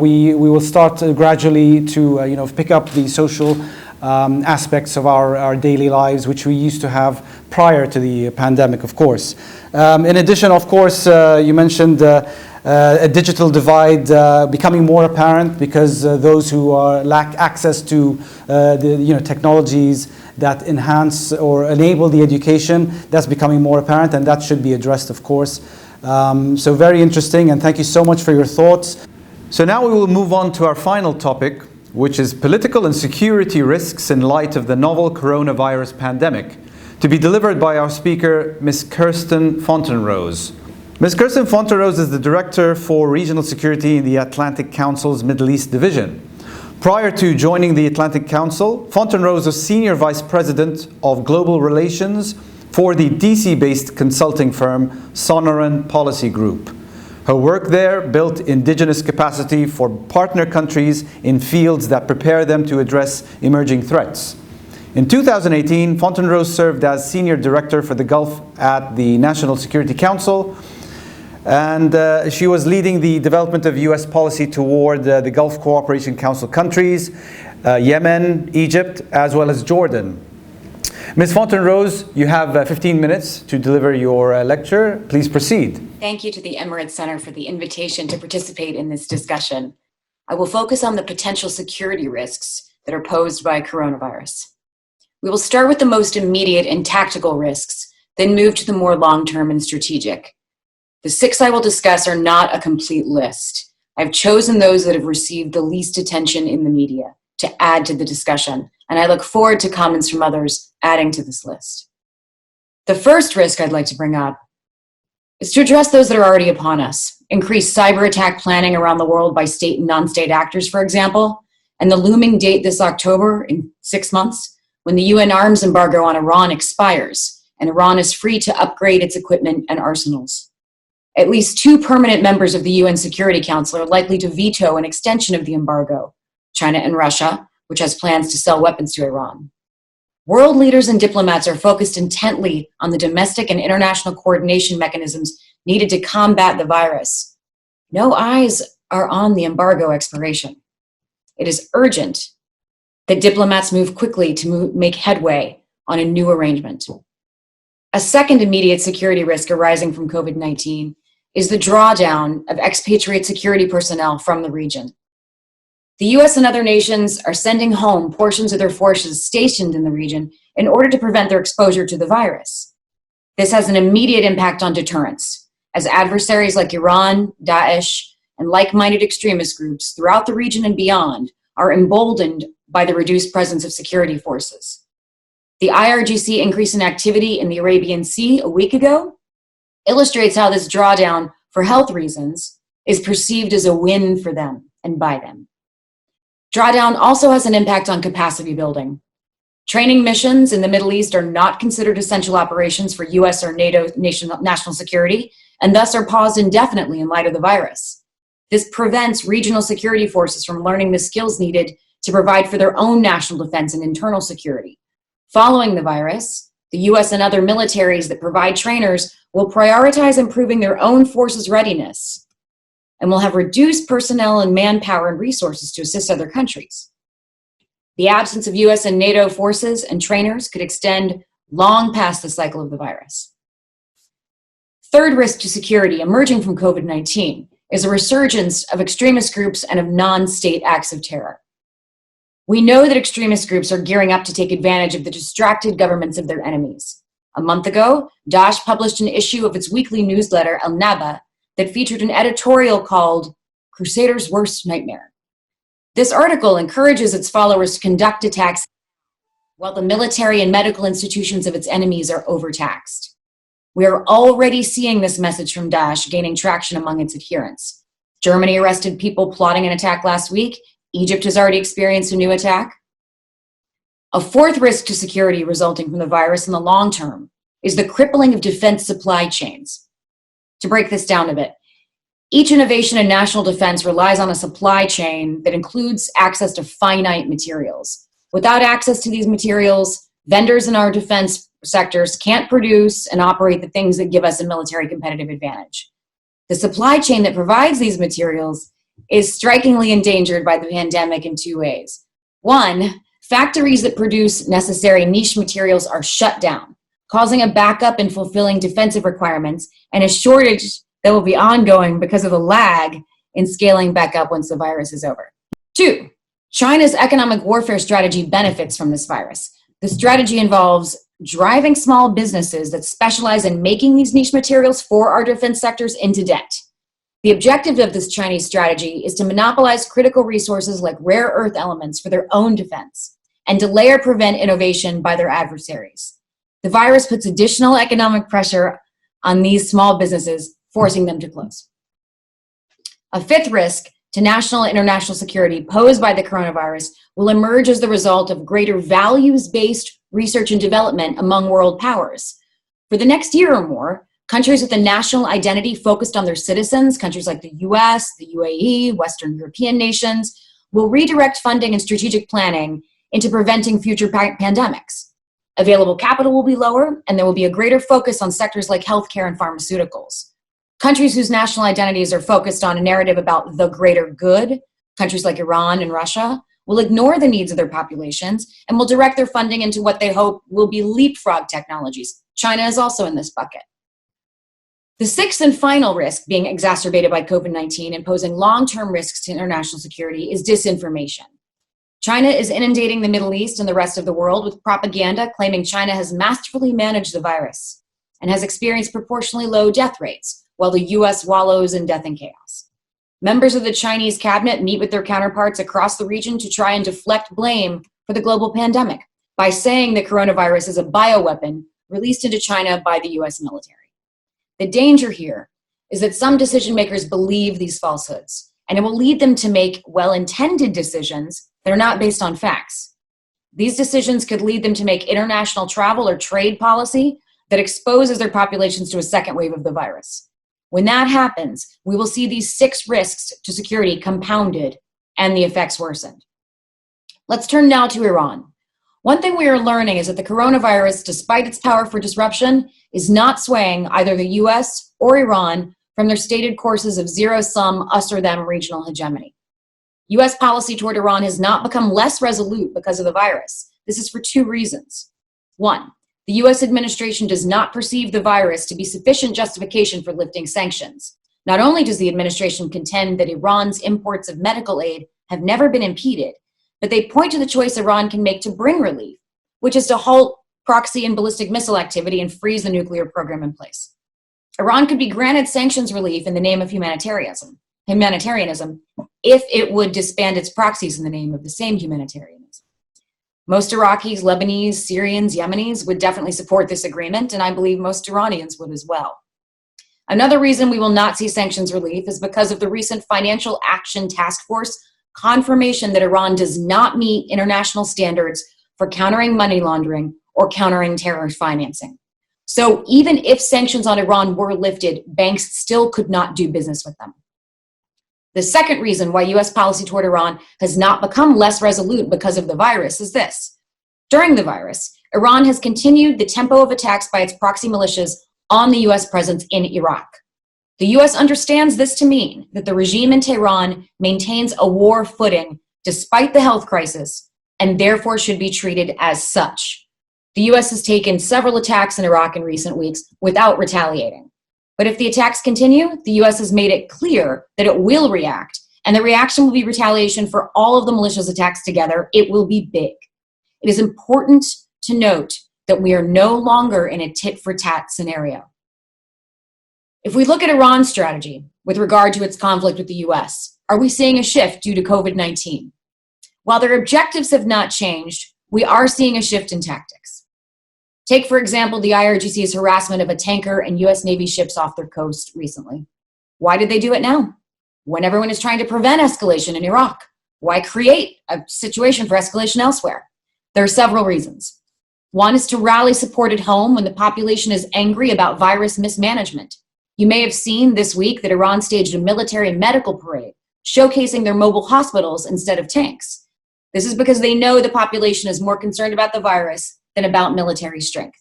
we will start gradually to pick up the social aspects of our daily lives, which we used to have prior to the pandemic, of course. In addition, of course, you mentioned a digital divide becoming more apparent because those who lack access to the technologies that enhance or enable the education, that's becoming more apparent, and that should be addressed, of course. So very interesting, and thank you so much for your thoughts. So now we will move on to our final topic, which is political and security risks in light of the novel coronavirus pandemic, to be delivered by our speaker, Ms. Kirsten Fontenrose. Ms. Kirsten Fontenrose is the Director for Regional Security in the Atlantic Council's Middle East Division. Prior to joining the Atlantic Council, Fontenrose was Senior Vice President of Global Relations for the DC-based consulting firm Sonoran Policy Group. Her work there built indigenous capacity for partner countries in fields that prepare them to address emerging threats. In 2018, Fontenrose served as Senior Director for the Gulf at the National Security Council, and she was leading the development of US policy toward the Gulf Cooperation Council countries, Yemen, Egypt, as well as Jordan. Ms. Fontenrose, you have 15 minutes to deliver your lecture. Please proceed. Thank you to the Emirates Center for the invitation to participate in this discussion. I will focus on the potential security risks that are posed by coronavirus. We will start with the most immediate and tactical risks, then move to the more long-term and strategic. The 6 I will discuss are not a complete list. I've chosen those that have received the least attention in the media to add to the discussion, and I look forward to comments from others adding to this list. The first risk I'd like to bring up is to address those that are already upon us. Increased cyber attack planning around the world by state and non-state actors, for example, and the looming date this October, in 6 months, when the UN arms embargo on Iran expires and Iran is free to upgrade its equipment and arsenals. At least 2 permanent members of the UN Security Council are likely to veto an extension of the embargo, China and Russia, which has plans to sell weapons to Iran. World leaders and diplomats are focused intently on the domestic and international coordination mechanisms needed to combat the virus. No eyes are on the embargo expiration. It is urgent that diplomats move quickly to make headway on a new arrangement. A second immediate security risk arising from COVID-19 is the drawdown of expatriate security personnel from the region. The US and other nations are sending home portions of their forces stationed in the region in order to prevent their exposure to the virus. This has an immediate impact on deterrence, as adversaries like Iran, Daesh, and like-minded extremist groups throughout the region and beyond are emboldened by the reduced presence of security forces. The IRGC increase in activity in the Arabian Sea a week ago illustrates how this drawdown for health reasons is perceived as a win for them and by them. Drawdown also has an impact on capacity building. Training missions in the Middle East are not considered essential operations for US or NATO national security, and thus are paused indefinitely in light of the virus. This prevents regional security forces from learning the skills needed to provide for their own national defense and internal security. Following the virus, the US and other militaries that provide trainers will prioritize improving their own forces' readiness and will have reduced personnel and manpower and resources to assist other countries. The absence of US and NATO forces and trainers could extend long past the cycle of the virus. Third risk to security emerging from COVID-19 is a resurgence of extremist groups and of non-state acts of terror. We know that extremist groups are gearing up to take advantage of the distracted governments of their enemies. A month ago, Daesh published an issue of its weekly newsletter, Al-Naba, that featured an editorial called Crusader's Worst Nightmare. This article encourages its followers to conduct attacks while the military and medical institutions of its enemies are overtaxed. We are already seeing this message from Daesh gaining traction among its adherents. Germany arrested people plotting an attack last week. Egypt has already experienced a new attack. A fourth risk to security resulting from the virus in the long term is the crippling of defense supply chains. To break this down a bit, each innovation in national defense relies on a supply chain that includes access to finite materials. Without access to these materials, vendors in our defense sectors can't produce and operate the things that give us a military competitive advantage. The supply chain that provides these materials is strikingly endangered by the pandemic in two ways. One, factories that produce necessary niche materials are shut down, causing a backup in fulfilling defensive requirements and a shortage that will be ongoing because of the lag in scaling back up once the virus is over. Two, China's economic warfare strategy benefits from this virus. The strategy involves driving small businesses that specialize in making these niche materials for our defense sectors into debt. The objective of this Chinese strategy is to monopolize critical resources like rare earth elements for their own defense and delay or prevent innovation by their adversaries. The virus puts additional economic pressure on these small businesses, forcing them to close. A fifth risk to national and international security posed by the coronavirus will emerge as the result of greater values-based research and development among world powers. For the next year or more, countries with a national identity focused on their citizens, countries like the US, the UAE, Western European nations, will redirect funding and strategic planning into preventing future pandemics. Available capital will be lower, and there will be a greater focus on sectors like healthcare and pharmaceuticals. Countries whose national identities are focused on a narrative about the greater good, countries like Iran and Russia, will ignore the needs of their populations and will direct their funding into what they hope will be leapfrog technologies. China is also in this bucket. The sixth and final risk being exacerbated by COVID-19 and posing long-term risks to international security is disinformation. China is inundating the Middle East and the rest of the world with propaganda claiming China has masterfully managed the virus and has experienced proportionally low death rates, while the US wallows in death and chaos. Members of the Chinese cabinet meet with their counterparts across the region to try and deflect blame for the global pandemic by saying the coronavirus is a bioweapon released into China by the US military. The danger here is that some decision makers believe these falsehoods, and it will lead them to make well-intended decisions that are not based on facts. These decisions could lead them to make international travel or trade policy that exposes their populations to a second wave of the virus. When that happens, we will see these 6 risks to security compounded and the effects worsened. Let's turn now to Iran. One thing we are learning is that the coronavirus, despite its power for disruption, is not swaying either the US or Iran from their stated courses of zero-sum, us-or-them regional hegemony. US policy toward Iran has not become less resolute because of the virus. This is for 2 reasons. 1, the US administration does not perceive the virus to be sufficient justification for lifting sanctions. Not only does the administration contend that Iran's imports of medical aid have never been impeded, but they point to the choice Iran can make to bring relief, which is to halt proxy and ballistic missile activity and freeze the nuclear program in place. Iran could be granted sanctions relief in the name of humanitarianism if it would disband its proxies in the name of the same humanitarianism. Most Iraqis, Lebanese, Syrians, Yemenis would definitely support this agreement, and I believe most Iranians would as well. Another reason we will not see sanctions relief is because of the recent Financial Action Task Force confirmation that Iran does not meet international standards for countering money laundering or countering terror financing. So even if sanctions on Iran were lifted, banks still could not do business with them. The second reason why US policy toward Iran has not become less resolute because of the virus is this. During the virus, Iran has continued the tempo of attacks by its proxy militias on the US presence in Iraq. The US understands this to mean that the regime in Tehran maintains a war footing despite the health crisis and therefore should be treated as such. The US has taken several attacks in Iraq in recent weeks without retaliating. But if the attacks continue, the US has made it clear that it will react, and the reaction will be retaliation for all of the militias attacks together. It will be big. It is important to note that we are no longer in a tit-for-tat scenario. If we look at Iran's strategy with regard to its conflict with the US, are we seeing a shift due to COVID-19? While their objectives have not changed, we are seeing a shift in tactics. Take, for example, the IRGC's harassment of a tanker and US Navy ships off their coast recently. Why did they do it now? when everyone is trying to prevent escalation in Iraq? Why create a situation for escalation elsewhere? There are several reasons. One is to rally support at home when the population is angry about virus mismanagement. You may have seen this week that Iran staged a military medical parade, showcasing their mobile hospitals instead of tanks. This is because they know the population is more concerned about the virus than about military strength.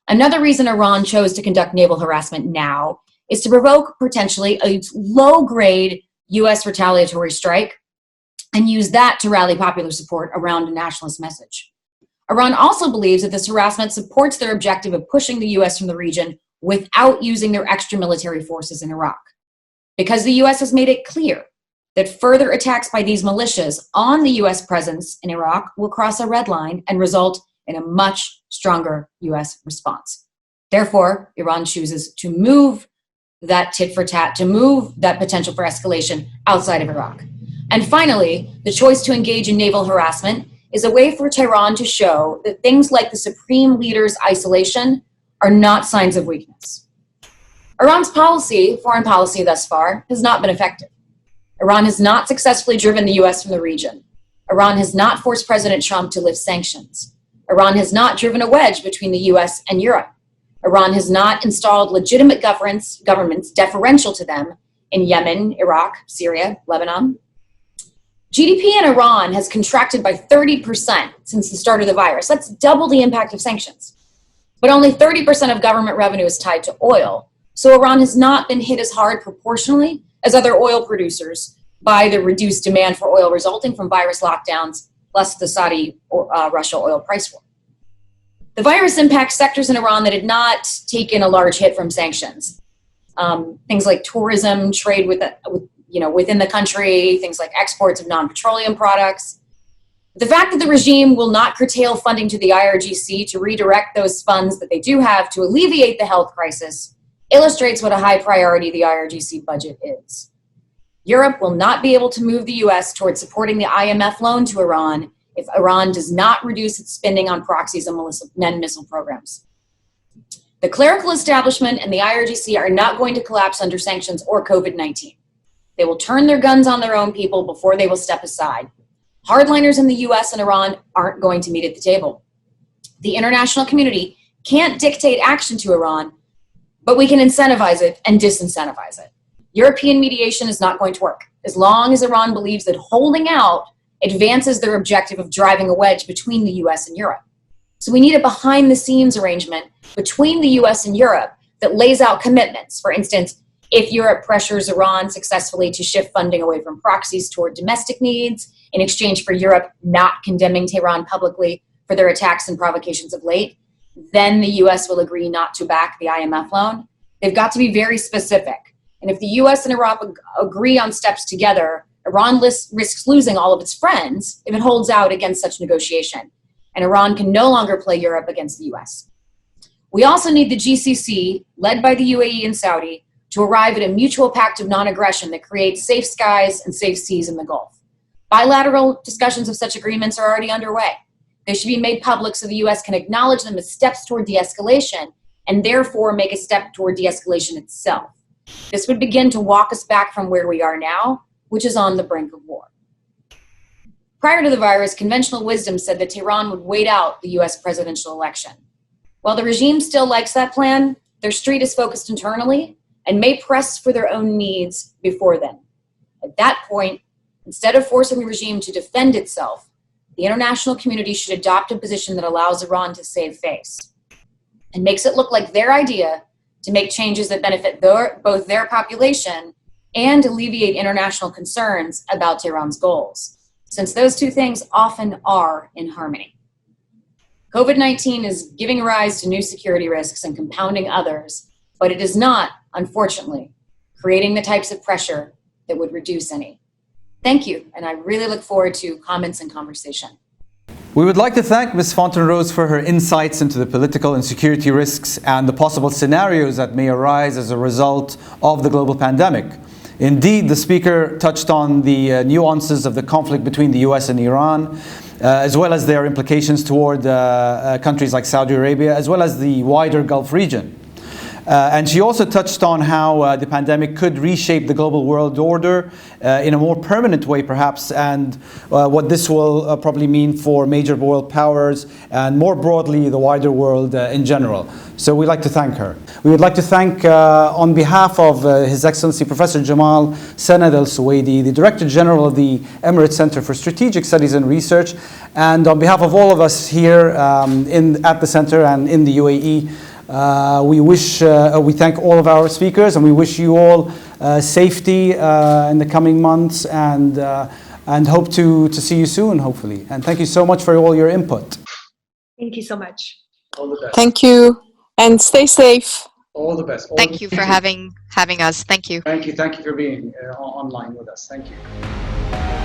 Another reason Iran chose to conduct naval harassment now is to provoke potentially a low-grade US retaliatory strike and use that to rally popular support around a nationalist message. Iran also believes that this harassment supports their objective of pushing the US from the region without using their extra military forces in Iraq. Because the US has made it clear that further attacks by these militias on the US presence in Iraq will cross a red line and result in a much stronger US response. Therefore, Iran chooses to move that tit for tat, to move that potential for escalation outside of Iraq. And finally, the choice to engage in naval harassment is a way for Tehran to show that things like the supreme leader's isolation are not signs of weakness. Iran's foreign policy thus far, has not been effective. Iran has not successfully driven the US from the region. Iran has not forced President Trump to lift sanctions. Iran has not driven a wedge between the US and Europe. Iran has not installed legitimate governments deferential to them in Yemen, Iraq, Syria, Lebanon. GDP in Iran has contracted by 30% since the start of the virus. That's double the impact of sanctions. But only 30% of government revenue is tied to oil. So Iran has not been hit as hard proportionally as other oil producers by the reduced demand for oil resulting from virus lockdowns, plus the Saudi-Russia oil price war. The virus impacts sectors in Iran that had not taken a large hit from sanctions. Things like tourism, trade within the country, things like exports of non-petroleum products. The fact that the regime will not curtail funding to the IRGC to redirect those funds that they do have to alleviate the health crisis illustrates what a high priority the IRGC budget is. Europe will not be able to move the US towards supporting the IMF loan to Iran if Iran does not reduce its spending on proxies and missile programs. The clerical establishment and the IRGC are not going to collapse under sanctions or COVID-19. They will turn their guns on their own people before they will step aside. Hardliners in the US and Iran aren't going to meet at the table. The international community can't dictate action to Iran, but we can incentivize it and disincentivize it. European mediation is not going to work as long as Iran believes that holding out advances their objective of driving a wedge between the US and Europe. So we need a behind-the-scenes arrangement between the US and Europe that lays out commitments. For instance, if Europe pressures Iran successfully to shift funding away from proxies toward domestic needs in exchange for Europe not condemning Tehran publicly for their attacks and provocations of late, then the US will agree not to back the IMF loan. They've got to be very specific. And if the US and Iraq agree on steps together, Iran risks losing all of its friends if it holds out against such negotiation. And Iran can no longer play Europe against the US. We also need the GCC, led by the UAE and Saudi, to arrive at a mutual pact of non-aggression that creates safe skies and safe seas in the Gulf. Bilateral discussions of such agreements are already underway. They should be made public so the US can acknowledge them as steps toward de-escalation and therefore make a step toward de-escalation itself. This would begin to walk us back from where we are now, which is on the brink of war. Prior to the virus, conventional wisdom said that Tehran would wait out the US presidential election. While the regime still likes that plan, their street is focused internally and may press for their own needs before then. At that point, instead of forcing the regime to defend itself, the international community should adopt a position that allows Iran to save face and makes it look like their idea to make changes that benefit both their population and alleviate international concerns about Tehran's goals, since those two things often are in harmony. COVID-19 is giving rise to new security risks and compounding others, but it is not, unfortunately, creating the types of pressure that would reduce any. Thank you, and I really look forward to comments and conversation. We would like to thank Ms. Fontaine-Rose for her insights into the political and security risks and the possible scenarios that may arise as a result of the global pandemic. Indeed, the speaker touched on the nuances of the conflict between the US and Iran, as well as their implications toward countries like Saudi Arabia, as well as the wider Gulf region. And she also touched on how the pandemic could reshape the global world order in a more permanent way, perhaps, and what this will probably mean for major world powers and more broadly the wider world in general. So we'd like to thank her. We would like to thank, on behalf of His Excellency Professor Jamal Sanad Al-Suwaidi, the Director General of the Emirates Center for Strategic Studies and Research, and on behalf of all of us here at the center and in the UAE, we thank all of our speakers, and we wish you all safety in the coming months, and hope to see you soon, hopefully. And thank you so much for all your input. Thank you so much. All the best. Thank you, and stay safe. All the best. Thank you for having us. Thank you. Thank you for being online with us. Thank you.